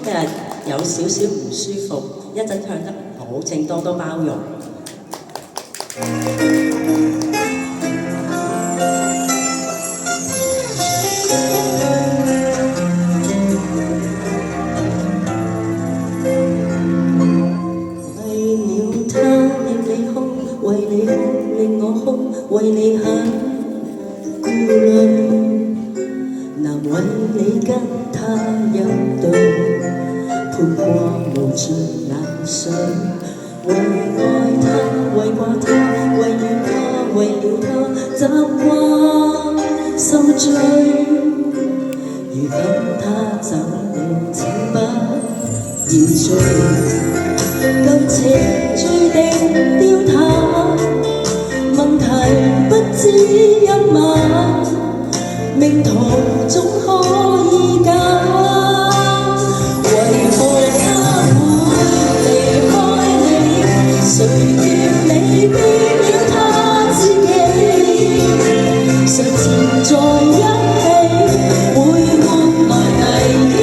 今日有少少唔舒服，一陣唱得唔好，請多多包容。為你哭，令我哭，為你很顧慮，難為你跟他一對，潑過無盡眼水，為愛他，為掛他，為戀他，為了他，習慣受罪，如今他走了，請不要追。舊情注定丟淡，問題不止一晚，命途總可以揀。為何他會離開你？誰叫你變了他自己？誰纏在一起，會換來危機。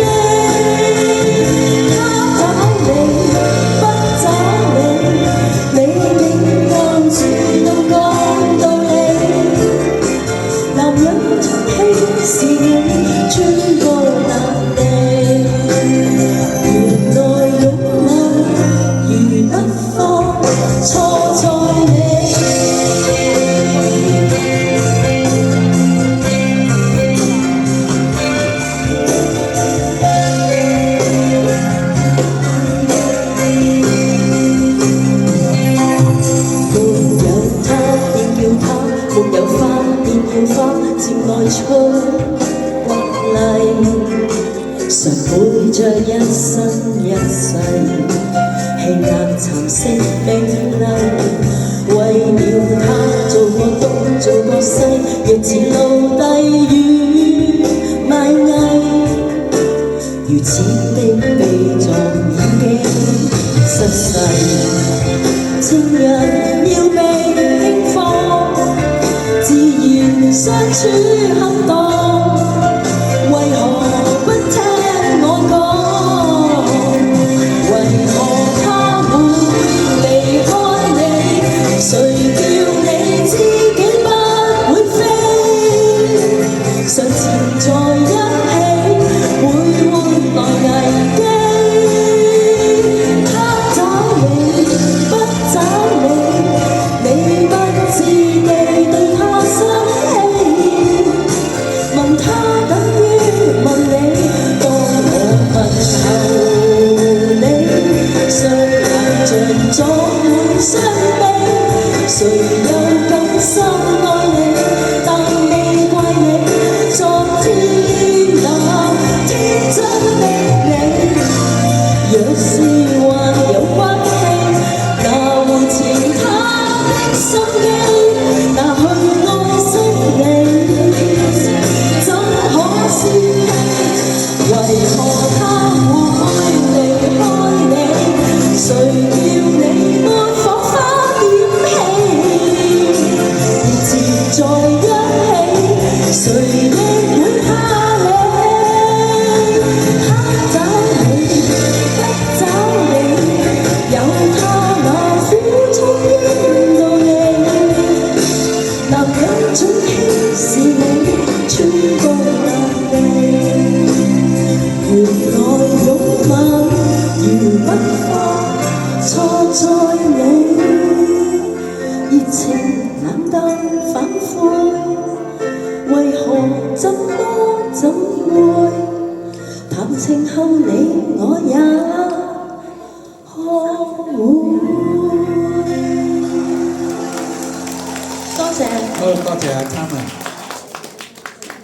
出國禮，常背着一生一世，氣壓蠶食美麗。為了他做過東做過西，若似奴隸與賣藝，如此的悲壯已經失勢。情人要被輕放，自然相處恰當，為何不聽我講？為何他會離開你？誰叫你自己不會飛？常纏在一起，會換來危機。他找你不找你，你不自地對他生氣。問他等於問你，當我問候你，誰人像總會相比？誰又更深愛你？但未怪你，昨天那天真的你，若是還有骨氣，拿回前他的心機，拿去愛惜你。怎可惜？為何他會離開你？誰叫你沒火花點起？而纏在一起，誰亦會怕你。他找你不找你，有他那苦衷的道理。男人總輕視你，穿過爛地，原來擁吻如不放，錯在你。熱情冷淡反悔，為何怎會？談情後你我也學會。多謝。好，多謝阿 Carmen。